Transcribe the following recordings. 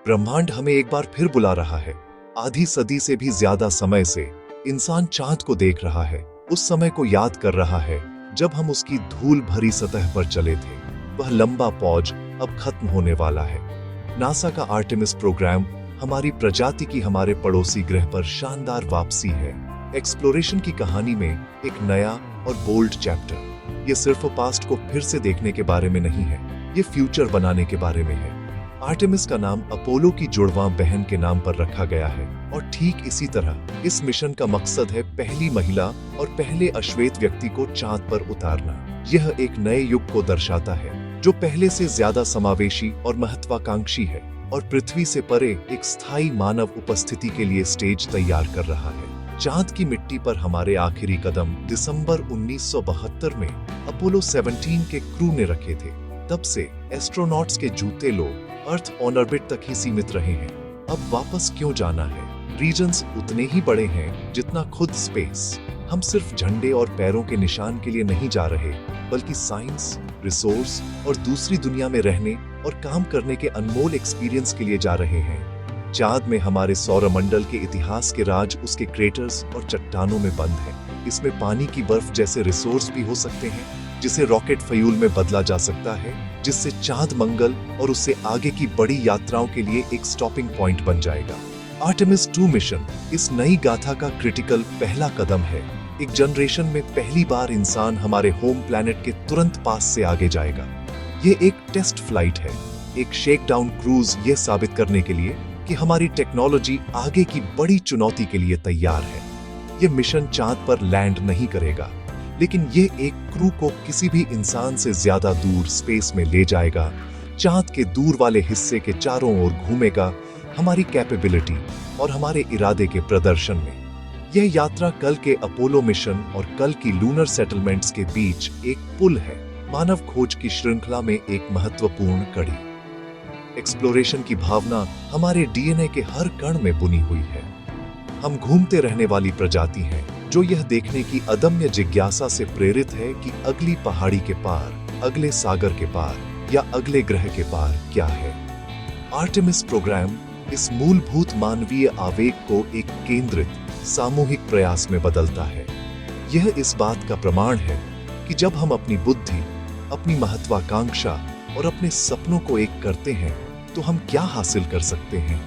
ब्रह्मांड हमें एक बार फिर बुला रहा है। आधी सदी से भी ज्यादा समय से इंसान चांद को देख रहा है, उस समय को याद कर रहा है जब हम उसकी धूल भरी सतह पर चले थे। वह लंबा पौज अब खत्म होने वाला है। नासा का आर्टेमिस प्रोग्राम हमारी प्रजाति की हमारे पड़ोसी ग्रह पर शानदार वापसी है। एक्सप्लोरेशन की कहानी में एक नया और बोल्ड चैप्टर। ये सिर्फ पास्ट को फिर से देखने के बारे में नहीं है, ये फ्यूचर बनाने के बारे में है। आर्टेमिस का नाम अपोलो की जुड़वां बहन के नाम पर रखा गया है और ठीक इसी तरह इस मिशन का मकसद है पहली महिला और पहले अश्वेत व्यक्ति को चांद पर उतारना। यह एक नए युग को दर्शाता है जो पहले से ज्यादा समावेशी और महत्वाकांक्षी है और पृथ्वी से परे एक स्थायी मानव उपस्थिति के लिए स्टेज तैयार कर रहा है। चांद की मिट्टी पर हमारे आखिरी कदम दिसंबर 1972 में अपोलो 17 के क्रू ने रखे थे। तब से एस्ट्रोनॉट्स के जूते लोग अर्थ ऑन ऑर्बिट तक ही सीमित रहे हैं। अब वापस क्यों जाना है? रीजन्स उतने ही बड़े हैं जितना खुद स्पेस। हम सिर्फ झंडे और पैरों के निशान के लिए नहीं जा रहे, बल्कि साइंस, रिसोर्स और दूसरी दुनिया में रहने और काम करने के अनमोल एक्सपीरियंस के लिए जा रहे हैं। चांद में हमारे सौरमंडल के इतिहास के राज उसके क्रेटर्स और चट्टानों में बंद हैं। इसमें पानी की बर्फ जैसे रिसोर्स भी हो सकते हैं जिसे रॉकेट फ्यूल में बदला जा सकता है, जिससे चांद मंगल और उससे आगे की बड़ी यात्राओं के लिए एक स्टॉपिंग पॉइंट बन जाएगा। आर्टेमिस 2 मिशन इस नई गाथा का क्रिटिकल पहला कदम है। एक जनरेशन में पहली बार इंसान हमारे होम प्लैनेट के तुरंत पास से आगे जाएगा। ये एक टेस्ट फ्लाइट है, एक शेकडाउन क्रूज, ये साबित करने के लिए कि हमारी टेक्नोलॉजी आगे की बड़ी चुनौती के लिए तैयार है। ये मिशन चांद पर लैंड नहीं करेगा, लेकिन ये एक क्रू को किसी भी इंसान से ज्यादा दूर स्पेस में ले जाएगा। चांद के दूर वाले हिस्से के चारों ओर घूमेगा, हमारी कैपेबिलिटी और हमारे इरादे के प्रदर्शन में। यह यात्रा कल के अपोलो मिशन और कल की लूनर सेटलमेंट्स के बीच एक पुल है, मानव खोज की श्रृंखला में एक महत्वपूर्ण कड़ी। एक्सप्लोरेशन की भावना हमारे डीएनए के हर कण में बुनी हुई है। हम घूमते रहने वाली प्रजाति हैं जो यह देखने की अदम्य जिज्ञासा से प्रेरित है कि अगली पहाड़ी के पार, अगले सागर के पार या अगले ग्रह के पार क्या है। आर्टेमिस प्रोग्राम इस मूलभूत मानवीय आवेग को एक केंद्रित सामूहिक प्रयास में बदलता है। यह इस बात का प्रमाण है कि जब हम अपनी बुद्धि, अपनी महत्वाकांक्षा और अपने सपनों को एक करते हैं तो हम क्या हासिल कर सकते हैं।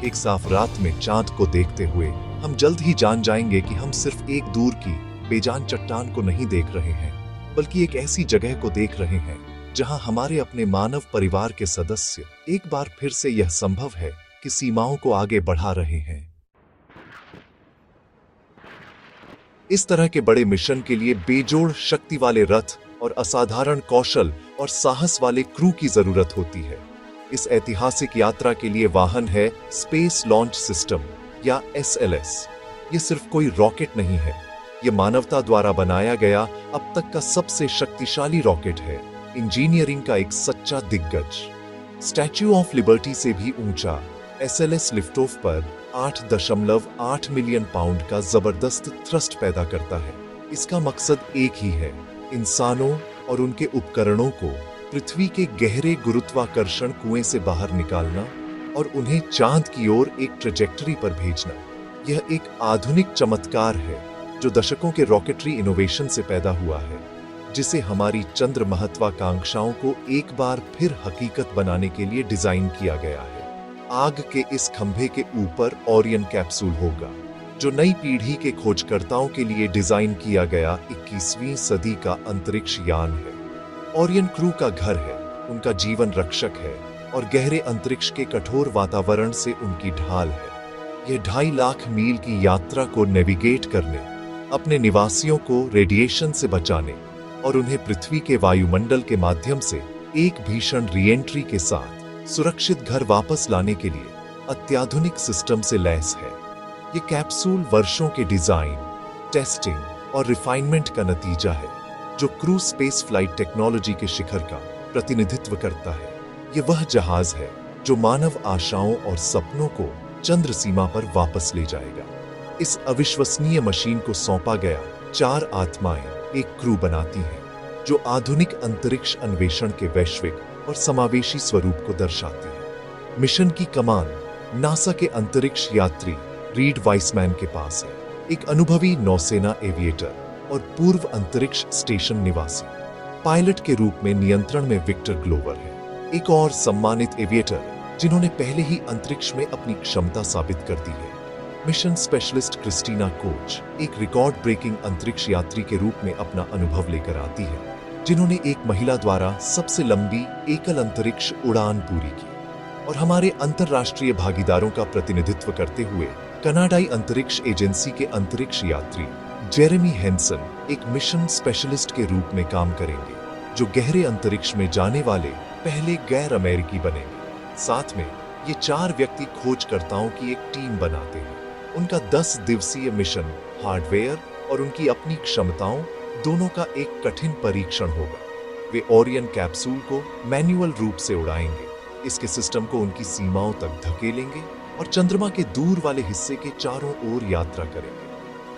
एक साफ रात में चांद को देखते हुए हम जल्द ही जान जाएंगे कि हम सिर्फ एक दूर की बेजान चट्टान को नहीं देख रहे हैं, बल्कि एक ऐसी जगह को देख रहे हैं जहां हमारे अपने मानव परिवार के सदस्य एक बार फिर से यह संभव है कि सीमाओं को आगे बढ़ा रहे हैं। इस तरह के बड़े मिशन के लिए बेजोड़ शक्ति वाले रथ और असाधारण कौशल और साहस वाले क्रू की जरूरत होती है। इस ऐतिहासिक यात्रा के लिए वाहन है स्पेस लॉन्च सिस्टम या SLS। ये सिर्फ कोई रॉकेट नहीं है, ये मानवता द्वारा बनाया गया अब तक का सबसे शक्तिशाली रॉकेट है, इंजीनियरिंग का एक सच्चा दिग्गज। स्टैच्यू ऑफ लिबर्टी से भी ऊंचा SLS लिफ्ट ऑफ पर 8.8 मिलियन पाउंड का जबरदस्त थ्रस्ट पैदा करता है। इसका मकसद एक ही है, इंसानों और उनके उपकरणों को पृथ्वी के गहरे गुरुत्वाकर्षण कुएं से बाहर निकालना और उन्हें चांद की ओर एक ट्रेजेक्टरी पर भेजना। यह एक आधुनिक चमत्कार है जो दशकों के रॉकेटरी इनोवेशन से पैदा हुआ है, जिसे हमारी चंद्र महत्वाकांक्षाओं को एक बार फिर हकीकत बनाने के लिए डिजाइन किया गया है। आग के इस खंभे के ऊपर ओरियन कैप्सूल होगा, जो नई पीढ़ी के खोजकर्ताओं के लिए डिजाइन किया गया 21वीं सदी का अंतरिक्ष यान है। ओरियन क्रू का घर है, उनका जीवन रक्षक है और गहरे अंतरिक्ष के कठोर वातावरण से उनकी ढाल है। यह 2.5 लाख मील की यात्रा को नेविगेट करने, अपने निवासियों को रेडिएशन से बचाने और उन्हें पृथ्वी के वायुमंडल के माध्यम से एक भीषण रीएंट्री के साथ सुरक्षित घर वापस लाने के लिए अत्याधुनिक सिस्टम से लैस है। ये कैप्सूल वर्षों के डिजाइन, टेस्टिंग और रिफाइनमेंट का नतीजा है, जो क्रू स्पेस फ्लाइट टेक्नोलॉजी के शिखर का प्रतिनिधित्व करता है। ये वह जहाज है जो मानव आशाओं और सपनों को चंद्र सीमा पर वापस ले जाएगा। इस अविश्वसनीय मशीन को सौंपा गया 4 आत्माएं एक क्रू बनाती हैं, जो आधुनिक अंतरिक्ष अन्वेषण के वैश्विक और समावेशी स्वरूप को दर्शाती है। मिशन की कमान नासा के अंतरिक्ष यात्री रीड वाइसमैन के पास है, एक अनुभवी नौसेना एविएटर और पूर्व अंतरिक्ष स्टेशन निवासी। पायलट के रूप में नियंत्रण में विक्टर ग्लोवर है, एक और सम्मानित एविएटर जिन्होंने पहले ही अंतरिक्ष में अपनी क्षमता साबित कर दी है। मिशन स्पेशलिस्ट क्रिस्टीना कोच एक रिकॉर्ड ब्रेकिंग अंतरिक्ष यात्री के रूप में अपना अनुभव लेकर आती है, जिन्होंने एक महिला द्वारा सबसे लंबी एकल अंतरिक्ष उड़ान पूरी की। और हमारे अंतरराष्ट्रीय भागीदारों का प्रतिनिधित्व करते हुए कनाडाई अंतरिक्ष एजेंसी के अंतरिक्ष यात्री जेरेमी हेंसन एक मिशन स्पेशलिस्ट के रूप में काम करेंगे, जो गहरे अंतरिक्ष में जाने वाले पहले गैर अमेरिकी बनेंगे। साथ में ये 4 व्यक्ति खोजकर्ताओं की एक टीम बनाते हैं। उनका 10 दिवसीय मिशन हार्डवेयर और उनकी अपनी क्षमताओं दोनों का एक कठिन परीक्षण होगा। वे ओरियन कैप्सूल को मैन्युअल रूप से उड़ाएंगे, इसके सिस्टम को उनकी सीमाओं तक धकेलेंगे और चंद्रमा के दूर वाले हिस्से के चारों ओर यात्रा करेंगे।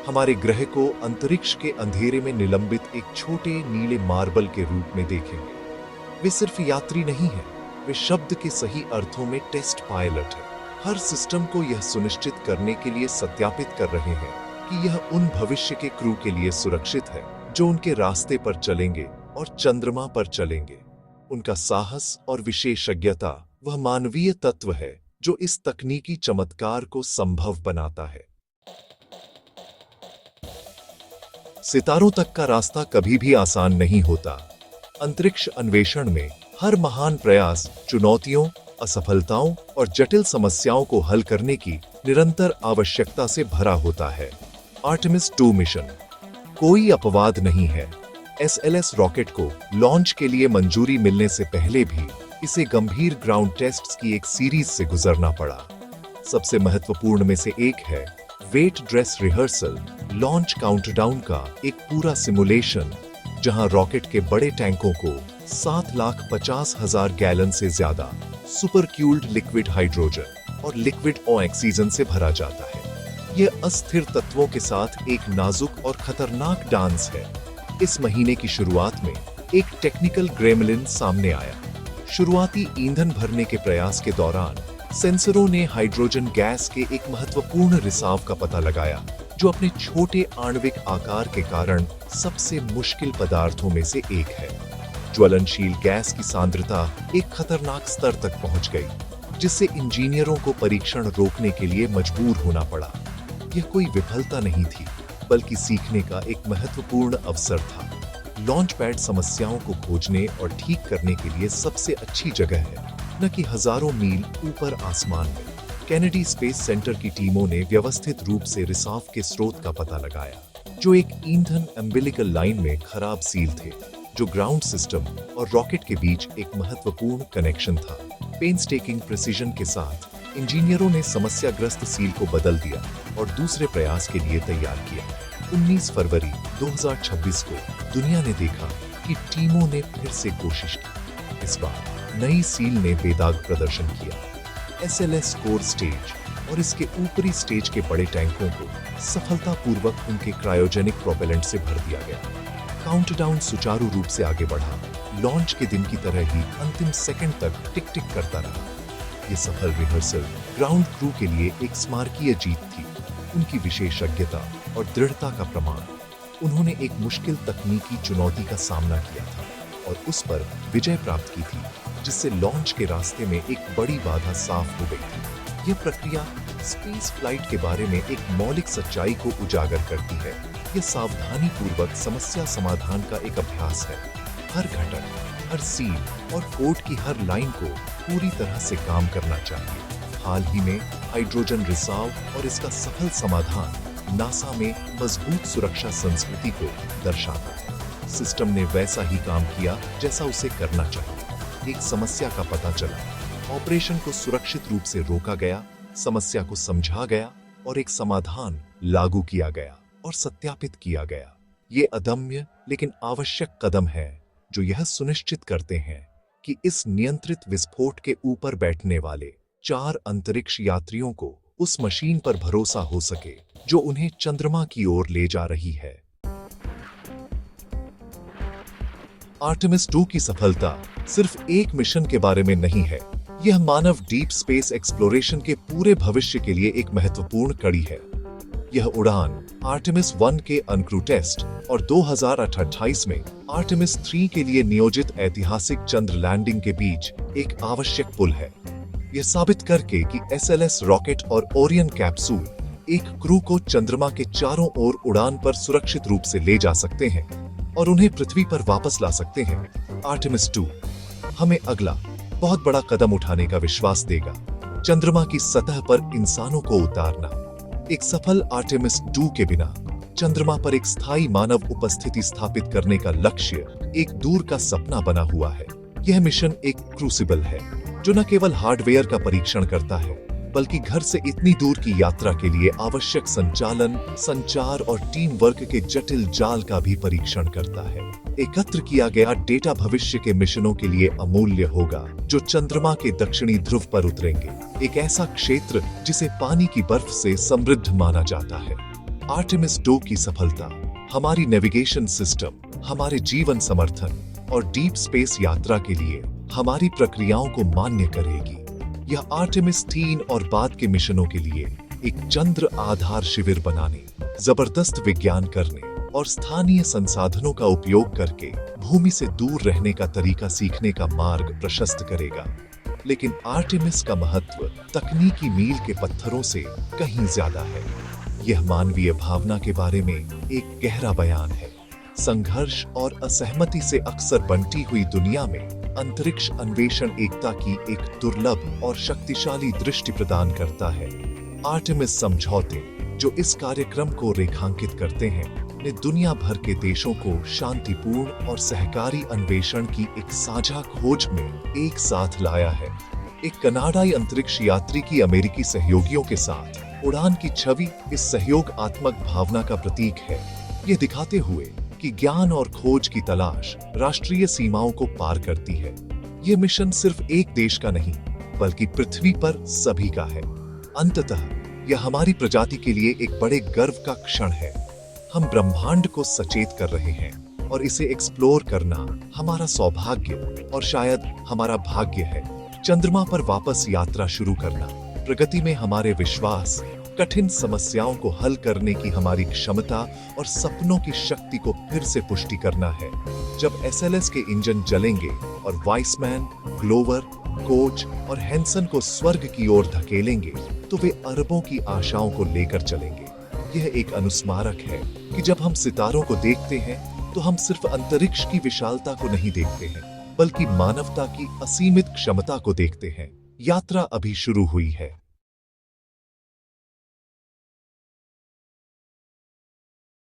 हमारे ग्रह को अंतरिक्ष के अंधेरे में निलंबित एक छोटे नीले मार्बल के रूप में देखेंगे। वे सिर्फ यात्री नहीं हैं, वे शब्द के सही अर्थों में टेस्ट पायलट हैं। हर सिस्टम को यह सुनिश्चित करने के लिए सत्यापित कर रहे हैं कि यह उन भविष्य के क्रू के लिए सुरक्षित है जो उनके रास्ते पर चलेंगे और चंद्रमा पर चलेंगे। उनका साहस और विशेषज्ञता वह मानवीय तत्व है जो इस तकनीकी चमत्कार को संभव बनाता है। सितारों तक का रास्ता कभी भी आसान नहीं होता। अंतरिक्ष अन्वेषण में हर महान प्रयास चुनौतियों, असफलताओं और जटिल समस्याओं को हल करने की निरंतर आवश्यकता से भरा होता है। आर्टेमिस 2 मिशन कोई अपवाद नहीं है। SLS रॉकेट को लॉन्च के लिए मंजूरी मिलने से पहले भी इसे गंभीर ग्राउंड टेस्ट्स की एक सीरीज से गुजरना पड़ा। सबसे महत्वपूर्ण में से एक है wet dress rehearsal, launch countdown का एक पूरा सिमुलेशन, जहां रॉकेट के बड़े टैंकों को 7,50,000 गैलन से ज्यादा सुपर क्यूल्ड लिक्विड हाइड्रोजन और लिक्विड ऑक्सीजन से भरा जाता है। यह अस्थिर तत्वों के साथ एक नाजुक और खतरनाक डांस है। इस महीने की शुरुआत में एक टेक्निकल ग्रेमलिन सामने आया। शुरुआती ईंधन भरने के प्रयास के दौरान सेंसरों ने हाइड्रोजन गैस के एक महत्वपूर्ण रिसाव का पता लगाया, जो अपने छोटे आणविक आकार के कारण सबसे मुश्किल पदार्थों में से एक है। ज्वलनशील गैस की सांद्रता एक खतरनाक स्तर तक पहुंच गई, जिससे इंजीनियरों को परीक्षण रोकने के लिए मजबूर होना पड़ा। यह कोई विफलता नहीं थी, बल्कि सीखने का एक महत्वपूर्ण अवसर था। लॉन्च पैड समस्याओं को खोजने और ठीक करने के लिए सबसे अच्छी जगह है, न कि हजारों मील ऊपर आसमान में। कैनेडी स्पेस सेंटर की टीमों ने व्यवस्थित रूप से रिसाव के स्रोत का पता लगाया, जो एक ईंधन अम्बिलिकल लाइन में खराब सील थे, जो ग्राउंड सिस्टम और रॉकेट के बीच एक महत्वपूर्ण कनेक्शन था। पेनस्टेकिंग प्रिसीजन के साथ इंजीनियरों ने समस्याग्रस्त सील को बदल दिया और दूसरे प्रयास के लिए तैयार किया। 19 फरवरी 2026 को दुनिया ने देखा कि टीमों ने फिर से कोशिश की। इस बार नई सील ने बेदाग प्रदर्शन किया। SLS कोर स्टेज और इसके ऊपरी स्टेज के बड़े टैंकों को सफलतापूर्वक उनके क्रायोजेनिक प्रोपेलेंट से भर दिया गया। काउंटडाउन सुचारू रूप से आगे बढ़ा। लॉन्च के दिन की तरह ही अंतिम सेकंड तक टिक टिक करता रहा। ये सफल रिहर्सल ग्राउंड क्रू के लिए एक स्मारकीय जीत थी, उनकी विशेषज्ञता और दृढ़ता का प्रमाण। उन्होंने एक मुश्किल तकनीकी चुनौती का सामना किया था और उस पर विजय प्राप्त की थी, जिससे लॉन्च के रास्ते में एक बड़ी बाधा साफ हो गई थी। यह प्रक्रिया स्पेस फ्लाइट के बारे में एक मौलिक सच्चाई को उजागर करती है। यह सावधानी पूर्वक समस्या समाधान का एक अभ्यास है। हर घटक, हर सील और कोड की हर लाइन को पूरी तरह से काम करना चाहिए। हाल ही में हाइड्रोजन रिसाव और इसका सफल समाधान नासा में मजबूत सुरक्षा संस्कृति को दर्शाता है। सिस्टम ने वैसा ही काम किया जैसा उसे करना चाहिए। एक समस्या का पता चला, ऑपरेशन को सुरक्षित रूप से रोका गया, समस्या को समझा गया और एक समाधान लागू किया गया और सत्यापित किया गया। ये अदम्य लेकिन आवश्यक कदम है जो यह सुनिश्चित करते हैं कि इस नियंत्रित विस्फोट के ऊपर बैठने वाले 4 अंतरिक्ष यात्रियों को उस मशीन पर भरोसा हो सके जो उन्हें चंद्रमा की ओर ले जा रही है। आर्टेमिस 2 की सफलता सिर्फ एक मिशन के बारे में नहीं है, यह मानव डीप स्पेस एक्सप्लोरेशन के पूरे भविष्य के लिए एक महत्वपूर्ण कड़ी है। यह उड़ान आर्टेमिस 1 के अनक्रू टेस्ट और 2028 में आर्टेमिस 3 के लिए नियोजित ऐतिहासिक चंद्र लैंडिंग के बीच एक आवश्यक पुल है। यह साबित करके कि एसएलएस रॉकेट और ओरियन कैप्सूल एक क्रू को चंद्रमा के चारों ओर उड़ान पर सुरक्षित रूप से ले जा सकते हैं और उन्हें पृथ्वी पर वापस ला सकते हैं। आर्टेमिस 2 हमें अगला बहुत बड़ा कदम उठाने का विश्वास देगा, चंद्रमा की सतह पर इंसानों को उतारना। एक सफल आर्टेमिस 2 के बिना चंद्रमा पर एक स्थायी मानव उपस्थिति स्थापित करने का लक्ष्य एक दूर का सपना बना हुआ है। यह मिशन एक क्रूसिबल है जो न केवल हार्डवेयर का परीक्षण करता है बल्कि घर से इतनी दूर की यात्रा के लिए आवश्यक संचालन, संचार और टीम वर्क के जटिल जाल का भी परीक्षण करता है। एकत्र किया गया डेटा भविष्य के मिशनों के लिए अमूल्य होगा, जो चंद्रमा के दक्षिणी ध्रुव पर उतरेंगे, एक ऐसा क्षेत्र जिसे पानी की बर्फ से समृद्ध माना जाता है। आर्टेमिस 2 की सफलता हमारी नेविगेशन सिस्टम, हमारे जीवन समर्थन और डीप स्पेस यात्रा के लिए हमारी प्रक्रियाओं को मान्य करेगी। यह आर्टेमिस 3 और बाद के मिशनों के लिए एक चंद्र आधार शिविर बनाने, जबरदस्त विज्ञान करने और स्थानीय संसाधनों का उपयोग करके भूमि से दूर रहने का तरीका सीखने का मार्ग प्रशस्त करेगा। लेकिन आर्टेमिस का महत्व तकनीकी मील के पत्थरों से कहीं ज्यादा है। यह मानवीय भावना के बारे में एक गहरा बयान है। संघर्ष और असहमति से अक्सर बंटी हुई दुनिया में अंतरिक्ष अन्वेषण एकता की एक दुर्लभ और शक्तिशाली दृष्टि प्रदान करता है। आर्टेमिस समझौते जो इस कार्यक्रम को रेखांकित करते हैं, ने दुनिया भर के देशों को शांतिपूर्ण और सहकारी अन्वेषण की एक साझा खोज में एक साथ लाया है। एक कनाडाई अंतरिक्ष यात्री की अमेरिकी सहयोगियों के साथ उड़ान की छवि इस सहयोगात्मक भावना का प्रतीक है, ये दिखाते हुए कि ज्ञान और खोज की तलाश राष्ट्रीय सीमाओं को पार करती है। ये मिशन सिर्फ एक देश का नहीं, बल्कि पृथ्वी पर सभी का है। अंततः यह हमारी प्रजाति के लिए एक बड़े गर्व का क्षण है। हम ब्रह्मांड को सचेत कर रहे हैं और इसे एक्सप्लोर करना हमारा सौभाग्य और शायद हमारा भाग्य है। चंद्रमा पर वापस यात्रा शुरू करना, प्रगति में हमारे विश्वास, कठिन समस्याओं को हल करने की हमारी क्षमता और सपनों की शक्ति को फिर से पुष्टि करना है। जब एसएलएस के इंजन जलेंगे और वाइसमैन, ग्लोवर, कोच और हैंसन को स्वर्ग की ओर धकेलेंगे, तो वे अरबों की आशाओं को लेकर चलेंगे। यह एक अनुस्मारक है कि जब हम सितारों को देखते हैं तो हम सिर्फ अंतरिक्ष की विशालता को नहीं देखते हैं, बल्कि मानवता की असीमित क्षमता को देखते हैं। यात्रा अभी शुरू हुई है।